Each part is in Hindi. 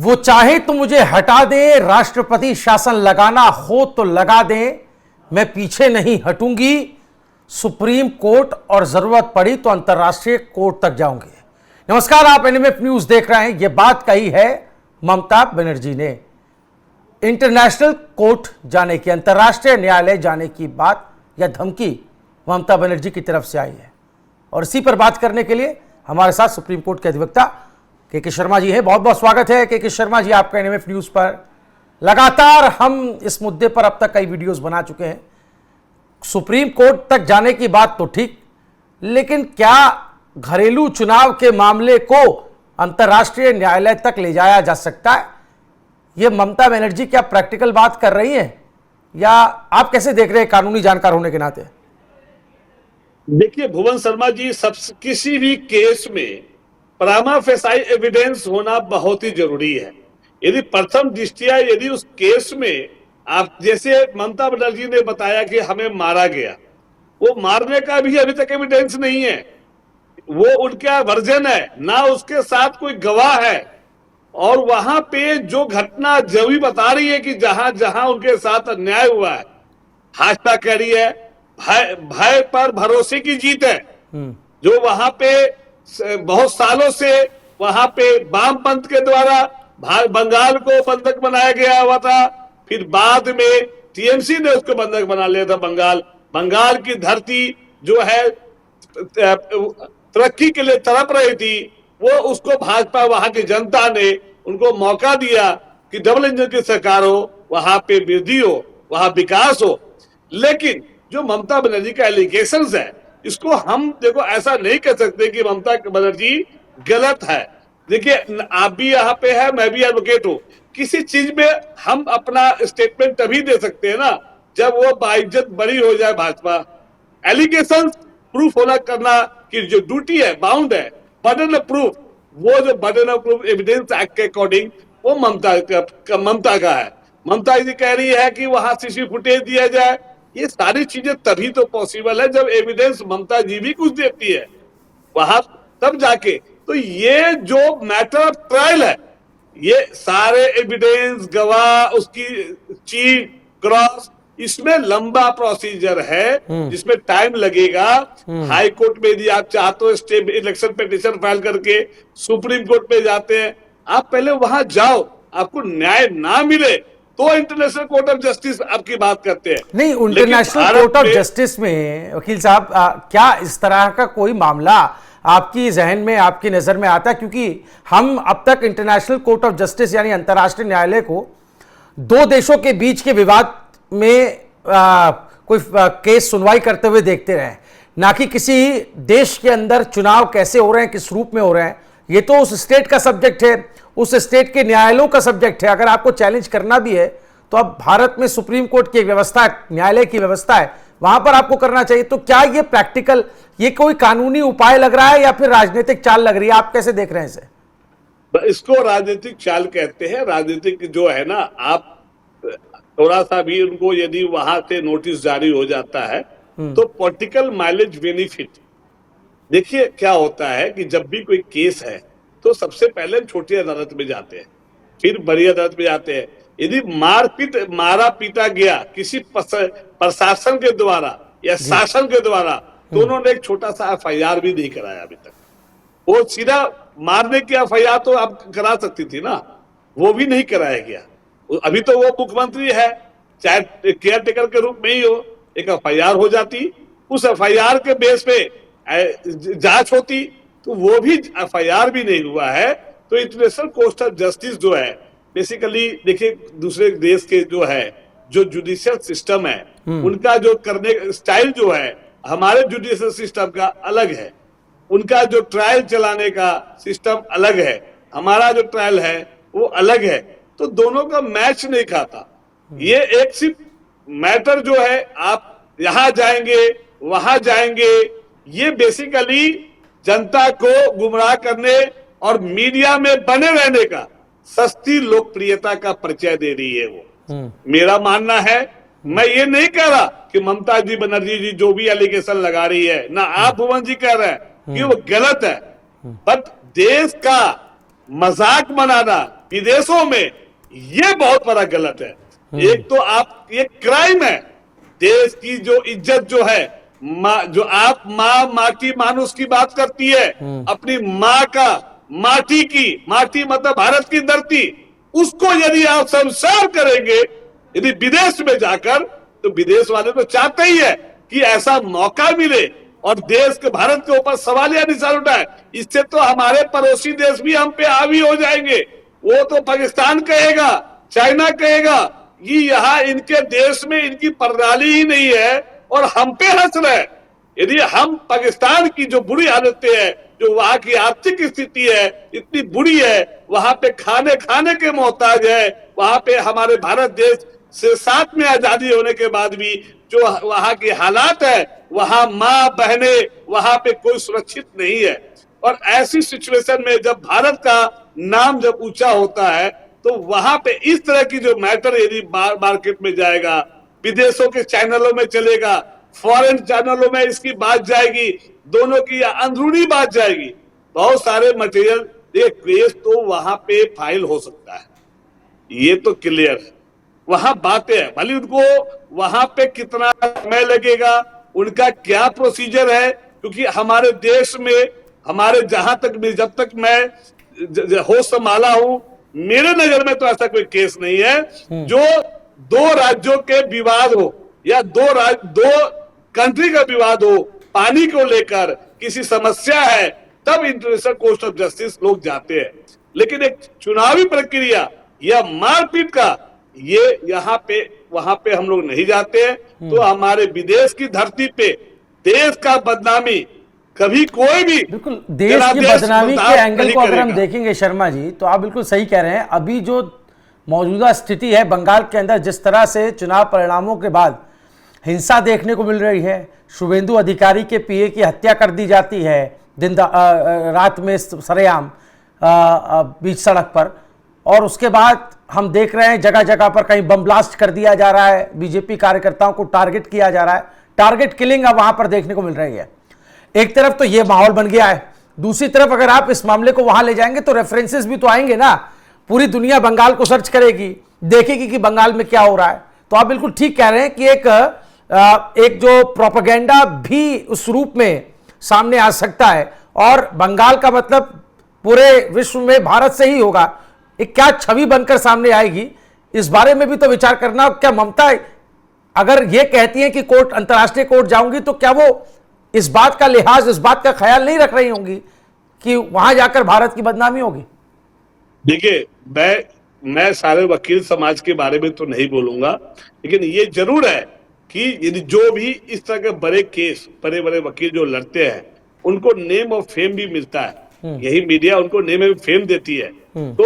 वो चाहे तो मुझे हटा दे, राष्ट्रपति शासन लगाना हो तो लगा दे, मैं पीछे नहीं हटूंगी, सुप्रीम कोर्ट और जरूरत पड़ी तो अंतर्राष्ट्रीय कोर्ट तक जाऊंगी। नमस्कार, आप एनएमएफ न्यूज देख रहे हैं। यह बात कही है ममता बनर्जी ने। इंटरनेशनल कोर्ट जाने की, अंतर्राष्ट्रीय न्यायालय जाने की बात या धमकी ममता बनर्जी की तरफ से आई है। और इसी पर बात करने के लिए हमारे साथ सुप्रीम कोर्ट के अधिवक्ता के शर्मा जी हैं। बहुत बहुत स्वागत है के शर्मा जी आपका एनएमएफ न्यूज पर। लगातार हम इस मुद्दे पर अब तक कई वीडियोस बना चुके हैं। सुप्रीम कोर्ट तक जाने की बात तो ठीक, लेकिन क्या घरेलू चुनाव के मामले को अंतर्राष्ट्रीय न्यायालय तक ले जाया जा सकता है? यह ममता बनर्जी क्या प्रैक्टिकल बात कर रही है, या आप कैसे देख रहे हैं कानूनी जानकार होने के नाते? देखिए भुवन शर्मा जी, किसी भी केस में प्रामा फेसाई एविडेंस होना बहुत ही जरूरी है। यदि प्रथम दृष्टया यदि उस केस में आप जैसे ममता बनर्जी ने बताया कि हमें मारा गया, वो मारने का भी अभी तक एविडेंस नहीं है, वो उनका वर्जन है, ना उसके साथ कोई गवाह है। और वहां पे जो घटना जो भी बता रही है कि जहां जहां उनके साथ अन्याय हुआ है, भाजपा कह रही है भय पर भरोसे की जीत है। जो वहां पे बहुत सालों से वहां पे वामपंथ के द्वारा बंगाल को बंधक बनाया गया हुआ था, फिर बाद में टीएमसी ने उसको बंधक बना लिया था। बंगाल की धरती जो है तरक्की के लिए तड़प रही थी, वो उसको भाजपा वहां की जनता ने उनको मौका दिया कि डबल इंजन की सरकार हो, वहां पे वृद्धि हो, वहां विकास हो। लेकिन जो ममता बनर्जी का एलिगेशंस है, इसको हम देखो ऐसा नहीं कह सकते कि ममता बनर्जी गलत है। देखिए आप भी यहाँ पे है, मैं भी एडवोकेट हूँ। किसी चीज में हम अपना स्टेटमेंट तभी दे सकते हैं ना जब वो बाइज्जत बरी हो जाए भाजपा। एलिगेशन प्रूफ होना करना कि जो ड्यूटी है, बाउंड है, बर्डन ऑफ प्रूफ, वो जो burden of proof evidence act के अकॉर्डिंग वो ममता का है। ममता जी कह रही है कि वहां सीसी फुटेज दिया जाए। ये सारी चीजें तभी तो पॉसिबल है जब एविडेंस ममता जी भी कुछ देती है वहां, तब जाके। तो ये जो मैटर ऑफ ट्रायल है, ये सारे एविडेंस, गवाह, उसकी चीट क्रॉस, इसमें लंबा प्रोसीजर है जिसमें टाइम लगेगा। हाई कोर्ट में यदि आप चाहते हो स्टे इलेक्शन पिटीशन फाइल करके सुप्रीम कोर्ट में जाते हैं, आप पहले वहां जाओ, आपको न्याय ना मिले तो इंटरनेशनल कोर्ट ऑफ जस्टिस आपकी बात करते हैं। नहीं, इंटरनेशनल कोर्ट ऑफ जस्टिस में वकील साहब क्या इस तरह का कोई मामला आपकी जहन में, आपकी नजर में आता है? क्योंकि हम अब तक इंटरनेशनल कोर्ट ऑफ जस्टिस यानी अंतर्राष्ट्रीय न्यायालय को दो देशों के बीच के विवाद में कोई केस सुनवाई करते हुए देखते रहे, ना कि किसी देश के अंदर चुनाव कैसे हो रहे हैं, किस रूप में हो रहे हैं। ये तो उस स्टेट का सब्जेक्ट है, उस स्टेट के न्यायालयों का सब्जेक्ट है। अगर आपको चैलेंज करना भी है तो अब भारत में सुप्रीम कोर्ट की एक व्यवस्था है, न्यायालय की व्यवस्था है, वहां पर आपको करना चाहिए। तो क्या ये प्रैक्टिकल, ये कोई कानूनी उपाय लग रहा है या फिर राजनीतिक चाल लग रही है? आप कैसे देख रहे हैं इसे? इसको राजनीतिक चाल कहते हैं। राजनीतिक जो है ना, आप थोड़ा सा भी उनको यदि वहां से नोटिस जारी हो जाता है तो पॉलिटिकल माइलेज बेनिफिट। देखिए क्या होता है कि जब भी कोई केस है तो सबसे पहले छोटी अदालत में जाते हैं, फिर बड़ी अदालत में जाते हैं। यदि मारा पीटा गया किसी प्रशासन के द्वारा या शासन के द्वारा, तो उन्होंने एक छोटा सा एफआईआर भी नहीं कराया अभी तक। वो सीधा मारने की एफआईआर तो आप करा सकती थी ना, वो भी नहीं कराया गया। अभी तो वो मुख्यमंत्री है, चाहे केयर टेकर के रूप में ही हो, एक एफआईआर हो जाती, उस एफआईआर के बेस पे जांच होती, तो वो भी एफआईआर भी नहीं हुआ है। तो इंटरनेशनल कोर्ट ऑफ जस्टिस जो है, बेसिकली देखिए दूसरे देश के जो है जो जुडिशियल सिस्टम है, उनका जो करने स्टाइल जो है हमारे जुडिशियल सिस्टम का अलग है, उनका जो ट्रायल चलाने का सिस्टम अलग है, हमारा जो ट्रायल है वो अलग है। तो दोनों का मैच नहीं खाता। ये एक सिर्फ मैटर जो है, आप यहां जाएंगे वहां जाएंगे, ये बेसिकली जनता को गुमराह करने और मीडिया में बने रहने का, सस्ती लोकप्रियता का परिचय दे रही है वो। मेरा मानना है, मैं ये नहीं कह रहा कि ममता जी बनर्जी जी जो भी एलिगेशन लगा रही है, ना आप भुवन जी कह रहे हैं कि वो गलत है, बट देश का मजाक बनाना, विदेशों में, ये बहुत बड़ा गलत है। एक तो आप, ये क्राइम है। देश की जो इज्जत जो है, जो आप माँ की मानुष की बात करती है, अपनी माँ का, माटी मतलब भारत की धरती, उसको यदि आप शर्मसार करेंगे यदि विदेश में जाकर, तो विदेश वाले तो चाहते ही है कि ऐसा मौका मिले और देश के, भारत के ऊपर सवालिया निशान उठाए। इससे तो हमारे पड़ोसी देश भी हम पे हावी हो जाएंगे। वो तो पाकिस्तान कहेगा, चाइना कहेगा कि यहाँ इनके देश में इनकी प्रणाली ही नहीं है और हम पे हंस रहे हैं। यदि हम पाकिस्तान की जो बुरी हालतें है, जो वहां की आर्थिक स्थिति है इतनी बुरी है, वहां पे खाने के मोहताज है, वहां पे हमारे भारत देश से साथ में आजादी होने के बाद भी जो वहां के हालात है, वहां माँ बहने वहां पे कोई सुरक्षित नहीं है। और ऐसी सिचुएशन में जब भारत का नाम जब ऊंचा होता है, तो वहां पे इस तरह की जो मैटर यदि मार्केट में जाएगा, विदेशों के चैनलों में चलेगा, फॉरेन चैनलों में इसकी बात जाएगी, दोनों की अंदरूनी बात जाएगी, बहुत सारे मटेरियल, ये केस तो वहां पे फाइल हो सकता है, ये तो क्लियर है। वहां बातें हैं, भले उनको वहां पे कितना समय लगेगा, उनका क्या प्रोसीजर है, क्योंकि हमारे देश में, हमारे जहां तक, जब तक मैं होश संभाला हूं, मेरे नजर में तो ऐसा कोई केस नहीं है जो दो राज्यों के विवाद हो या दो कंट्री का विवाद हो, पानी को लेकर किसी समस्या है, तब इंटरनेशनल कोर्ट ऑफ जस्टिस लोग जाते हैं। लेकिन एक चुनावी प्रक्रिया या मारपीट का, ये यहाँ पे वहां पे हम लोग नहीं जाते हैं। तो हमारे विदेश की धरती पे देश का बदनामी कभी कोई भी, बिल्कुल देश की बदनामी के एंगल को अगर हम देखेंगे शर्मा जी, तो आप बिल्कुल सही कह रहे हैं। अभी जो मौजूदा स्थिति है बंगाल के अंदर, जिस तरह से चुनाव परिणामों के बाद हिंसा देखने को मिल रही है, शुभेंदु अधिकारी के पीए की हत्या कर दी जाती है रात में सरेआम बीच सड़क पर, और उसके बाद हम देख रहे हैं जगह जगह पर कहीं बम ब्लास्ट कर दिया जा रहा है, बीजेपी कार्यकर्ताओं को टारगेट किया जा रहा है, टारगेट किलिंग अब वहां पर देखने को मिल रही है। एक तरफ तो यह माहौल बन गया है, दूसरी तरफ अगर आप इस मामले को वहां ले जाएंगे तो रेफरेंसेस भी तो आएंगे ना, पूरी दुनिया बंगाल को सर्च करेगी, देखेगी कि बंगाल में क्या हो रहा है। तो आप बिल्कुल ठीक कह रहे हैं कि एक जो प्रोपेगेंडा भी उस रूप में सामने आ सकता है, और बंगाल का मतलब पूरे विश्व में भारत से ही होगा, एक क्या छवि बनकर सामने आएगी, इस बारे में भी तो विचार करना। क्या ममता अगर यह कहती है कि कोर्ट, अंतर्राष्ट्रीय कोर्ट जाऊंगी, तो क्या वो इस बात का लिहाज, इस बात का ख्याल नहीं रख रही होंगी कि वहां जाकर भारत की बदनामी होगी? देखिए, मैं सारे वकील समाज के बारे में तो नहीं बोलूंगा, लेकिन ये जरूर है कि यदि जो भी इस तरह के बड़े केस, बड़े बड़े वकील जो लड़ते हैं, उनको नेम और फेम भी मिलता है, यही मीडिया उनको नेम और फेम देती है। तो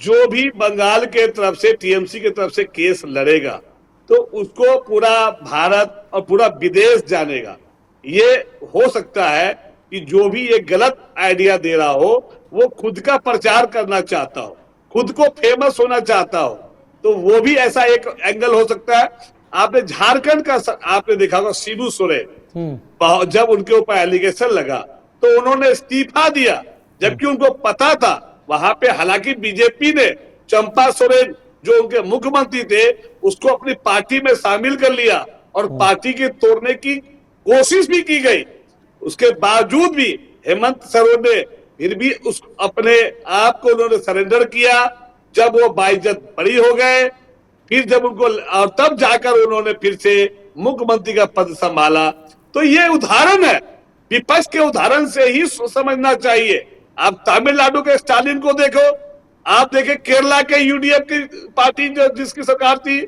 जो भी बंगाल के तरफ से, टीएमसी के तरफ से केस लड़ेगा, तो उसको पूरा भारत और पूरा विदेश जानेगा। ये हो सकता है कि जो भी ये गलत आइडिया दे रहा हो, वो खुद का प्रचार करना चाहता हो, खुद को फेमस होना चाहता हो, तो वो भी ऐसा एक एंगल हो सकता है। आपने झारखंड का आपने देखा होगा, शिबू सोरेन, जब उनके ऊपर एलिगेशन लगा तो उन्होंने इस्तीफा दिया, जबकि उनको पता था वहां पे, हालांकि बीजेपी ने चंपा सोरेन जो उनके मुख्यमंत्री थे उसको अपनी पार्टी में शामिल कर लिया और पार्टी के तोड़ने की कोशिश भी की गई। उसके बावजूद भी हेमंत सोरेन ने फिर भी उस अपने आप को उन्होंने सरेंडर किया। जब वो बाइज्जत बरी हो गए, फिर जब उनको, और तब जाकर उन्होंने फिर से मुख्यमंत्री का पद संभाला। तो ये उदाहरण है, विपक्ष के उदाहरण से ही समझना चाहिए। आप तमिलनाडु के स्टालिन को देखो, आप देखें केरला के यूडीएफ की पार्टी जो जिसकी सरकार थी,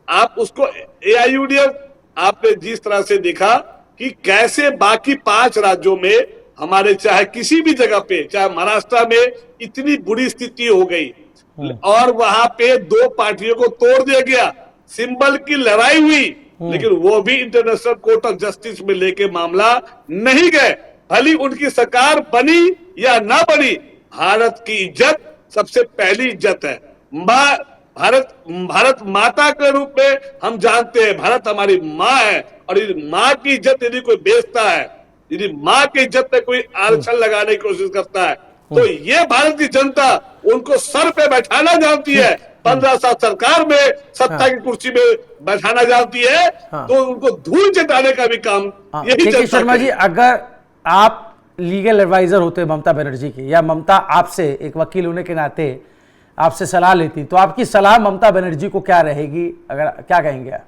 आप उसको एआईयूडीएफ, आपने जिस तरह से देखा कि कैसे बाकी 5 राज्यों में हमारे, चाहे किसी भी जगह पे, चाहे महाराष्ट्र में इतनी बुरी स्थिति हो गई और वहां पे 2 पार्टियों को तोड़ दिया गया, सिंबल की लड़ाई हुई, लेकिन वो भी इंटरनेशनल कोर्ट ऑफ जस्टिस में लेके मामला नहीं गए। भली उनकी सरकार बनी या ना बनी, भारत की इज्जत सबसे पहली इज्जत है। भारत माता के रूप में हम जानते हैं, भारत हमारी माँ है, और यदि माँ की इज्जत यदि कोई बेचता है, यदि माँ की इज्जत में कोई आरक्षण लगाने की कोशिश करता है, तो ये भारत की जनता उनको सर पे बैठाना जानती है, 15 साल सरकार में सत्ता की कुर्सी में बैठाना जानती है, तो उनको धूल चटाने का भी काम यही के जनता शर्मा जी, अगर आप लीगल एडवाइजर होते ममता बनर्जी के, या ममता आपसे एक वकील होने के नाते आपसे सलाह लेती, तो आपकी सलाह ममता बनर्जी को क्या रहेगी, अगर क्या कहेंगे आप?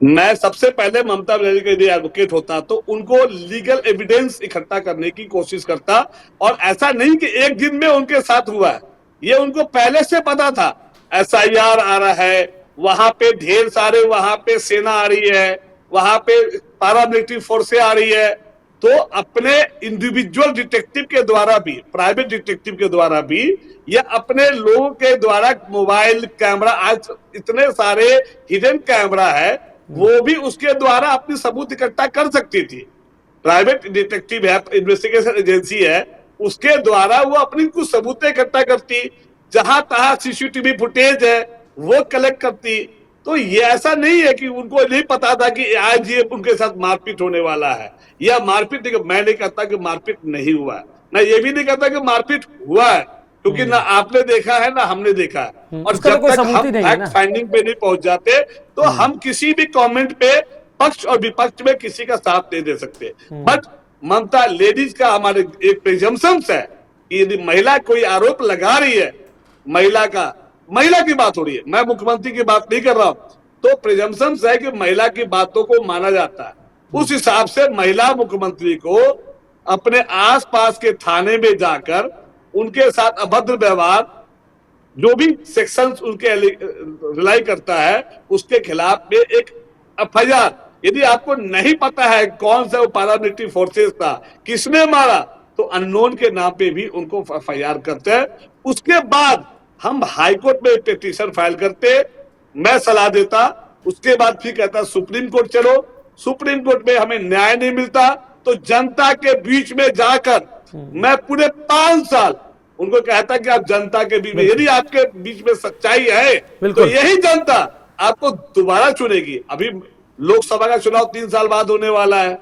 मैं सबसे पहले ममता बनर्जी के लिए एडवोकेट होता तो उनको लीगल एविडेंस इकट्ठा करने की कोशिश करता, और ऐसा नहीं कि एक दिन में उनके साथ हुआ है, ये उनको पहले से पता था। SIR आ रहा है, वहां पे ढेर सारे, वहां पे सेना आ रही है, वहां पे पैरामिलिट्री फोर्सें आ रही है, तो अपने इंडिविजुअल डिटेक्टिव के द्वारा भी, प्राइवेट डिटेक्टिव के द्वारा भी, या अपने लोगों के द्वारा मोबाइल कैमरा, आज इतने सारे हिडन कैमरा है, वो भी उसके द्वारा अपनी सबूत इकट्ठा कर सकती थी। प्राइवेट डिटेक्टिव है, इन्वेस्टिगेशन एजेंसी है, उसके द्वारा वो अपनी कुछ सबूतें इकट्ठा करती, जहां तहां CCTV फुटेज है वो कलेक्ट करती। तो ये ऐसा नहीं है कि उनको नहीं पता था कि आज ये उनके साथ मारपीट होने वाला है, या मारपीट, मैं नहीं कहता कि मारपीट नहीं हुआ है, ना ये भी नहीं कहता कि मारपीट हुआ है, क्योंकि ना आपने देखा है ना हमने देखा है, और जब तक हम फैक्ट फाइंडिंग पे नहीं पहुंच जाते तो हम किसी भी कमेंट पे पक्ष और विपक्ष में किसी का साथ नहीं दे सकते। बट ममता लेडीज का हमारे एक प्रिजम्पशंस है कि यदि महिला कोई आरोप लगा रही है, महिला की बात हो रही है, मैं मुख्यमंत्री की बात नहीं कर रहा हूं, तो प्रिजम्पशंस है कि महिला की बातों को माना जाता है। उस हिसाब से महिला मुख्यमंत्री को अपने आसपास के थाने में जाकर उनके साथ अभद्र व्यवहार, जो भी सेक्शंस उनके रिलाई करता है, उसके खिलाफ में एक FIR, यदि आपको नहीं पता है कौन सा वो पैरामिलिट्री फोर्सेस था, किसने मारा, तो अननोन के नाम पे भी उनको FIR करते हैं। उसके बाद हम हाईकोर्ट में पिटीशन फाइल करते, मैं सलाह देता, उसके बाद फिर कहता सुप्रीम कोर्ट चलो, सुप्रीम कोर्ट में हमें न्याय नहीं मिलता तो जनता के बीच में जाकर मैं पूरे 5 साल उनको कहता कि आप जनता के बीच में, यदि आपके बीच में सच्चाई है तो यही जनता आपको दोबारा चुनेगी। अभी लोकसभा का चुनाव 3 साल बाद होने वाला है,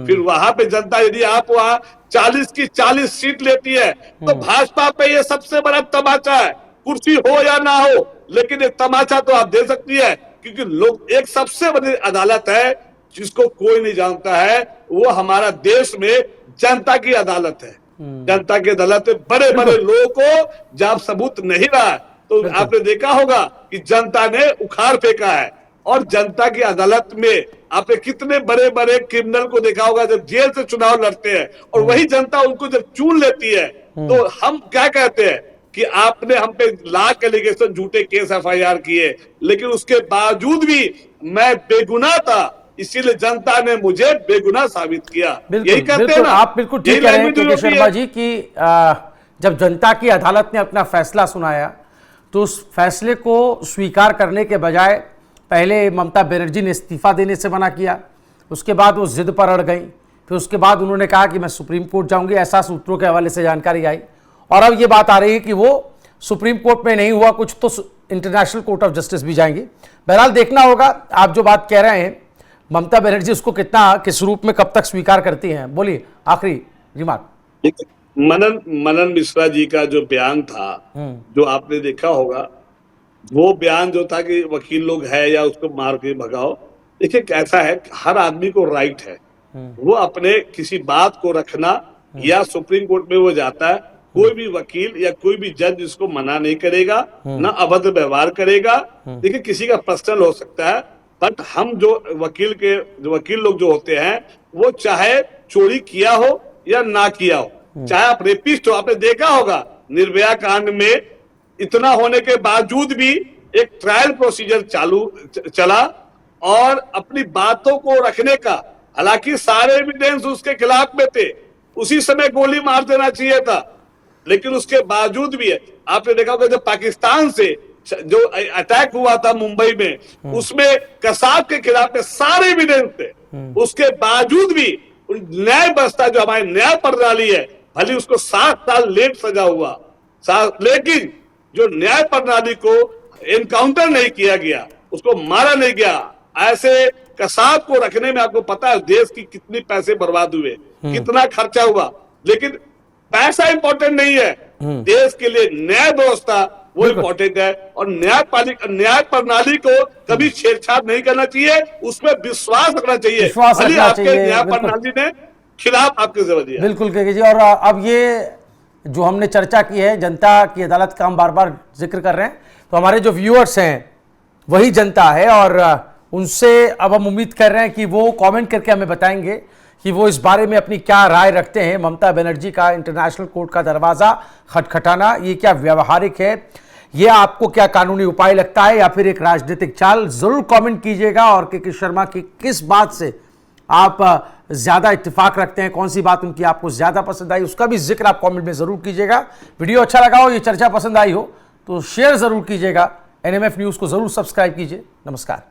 फिर वहां पे जनता, यदि आप वहां 40 की 40 सीट लेती है तो भाजपा पे ये सबसे बड़ा तमाचा है, कुर्सी हो या ना हो, लेकिन ये तमाचा तो आप दे सकती है, क्योंकि लोग, एक सबसे बड़ी अदालत है जिसको कोई नहीं जानता है, वो हमारा देश में जनता की अदालत है। जनता की अदालत में बड़े बड़े लोगों को जब सबूत नहीं रहा है, तो आपने देखा होगा कि जनता ने उखाड़ फेंका है, और जनता की अदालत में आपने कितने बड़े बड़े क्रिमिनल को देखा होगा जब जेल से चुनाव लड़ते हैं, और वही जनता उनको जब चुन लेती है, तो हम क्या कहते हैं कि आपने हम पे लाख एलिगेशन, झूठे केस FIR किए, लेकिन उसके बावजूद भी मैं बेगुनाह था, इसीलिए जनता ने मुझे बेगुनाह साबित किया। यही कहते हैं ना, आप बिल्कुल ठीक कह रहे हैं के शर्मा जी कि जब जनता की अदालत ने अपना फैसला सुनाया तो उस फैसले को स्वीकार करने के बजाय पहले ममता बनर्जी ने इस्तीफा देने से मना किया, उसके बाद वो जिद पर अड़ गई, फिर उसके बाद उन्होंने कहा कि मैं सुप्रीम कोर्ट जाऊंगी, ऐसा सूत्रों के हवाले से जानकारी आई, और अब ये बात आ रही है कि वो सुप्रीम कोर्ट में नहीं हुआ कुछ तो इंटरनेशनल कोर्ट ऑफ जस्टिस भी जाएंगे। बहरहाल देखना होगा, आप जो बात कह रहे हैं ममता बनर्जी उसको कितना, किस रूप में, कब तक स्वीकार करती हैं। बोलिए आखिरी रिमार्क। मनन मिश्रा जी का जो बयान था, जो आपने देखा होगा, वो बयान जो था कि वकील लोग है या उसको मार के भगाओ, देखिए कैसा है, हर आदमी को राइट है वो अपने किसी बात को रखना, या सुप्रीम कोर्ट में वो जाता है, कोई भी वकील या कोई भी जज इसको मना नहीं करेगा, ना अभद्र व्यवहार करेगा। देखिए किसी का पर्सनल हो सकता है, बट हम जो वकील लोग जो होते हैं, वो चाहे चोरी किया हो या ना किया हो, चाहे आप रेपिस्ट हो, आपने देखा होगा निर्भया कांड में इतना होने के बावजूद भी एक ट्रायल प्रोसीजर चला, और अपनी बातों को रखने का, हालांकि सारे एविडेंस उसके खिलाफ में थे, उसी समय गोली मार देना चाहिए था, लेकिन उसके बावजूद भी है। आपने देखा होगा जब पाकिस्तान से जो अटैक हुआ था मुंबई में, उसमें कसाब के खिलाफ में सारे एविडेंस थे, उसके बावजूद भी न्याय व्यवस्था जो हमारी न्याय प्रणाली है, भले उसको 7 साल लेट सजा हुआ, लेकिन जो न्याय प्रणाली को एनकाउंटर नहीं किया गया, उसको मारा नहीं गया, ऐसे कसाब को रखने में आपको पता है देश की कितनी पैसे बर्बाद हुए, कितना खर्चा हुआ, लेकिन पैसा इंपॉर्टेंट नहीं है, देश के लिए न्याय व्यवस्था वो इंपॉर्टेंट है। और न्याय प्रणाली को कभी छेड़छाड़ नहीं करना चाहिए, उसमें विश्वास रखना चाहिए। विश्वास भले रखना आपके चाहिए, न्याय बिल्कुल। प्रणाली ने खिलाफ आपके जरूरत दिया। बिल्कुल केके जी। और अब ये जो हमने चर्चा की है जनता की अदालत का, हम बार बार जिक्र कर रहे हैं, तो हमारे जो व्यूअर्स हैं वही जनता है, और उनसे अब हम उम्मीद कर रहे हैं कि वो कमेंट करके हमें बताएंगे कि वो इस बारे में अपनी क्या राय रखते हैं। ममता बनर्जी का इंटरनेशनल कोर्ट का दरवाजा खटखटाना, ये क्या व्यवहारिक है, ये आपको क्या कानूनी उपाय लगता है या फिर एक राजनीतिक चाल? जरूर कमेंट कीजिएगा। और के शर्मा की किस बात से आप ज्यादा इत्तेफाक रखते हैं, कौन सी बात उनकी आपको ज्यादा पसंद आई, उसका भी जिक्र आप कमेंट में जरूर कीजिएगा। वीडियो अच्छा लगा हो, ये चर्चा पसंद आई हो तो शेयर जरूर कीजिएगा। एनएमएफ न्यूज को जरूर सब्सक्राइब कीजिए। नमस्कार।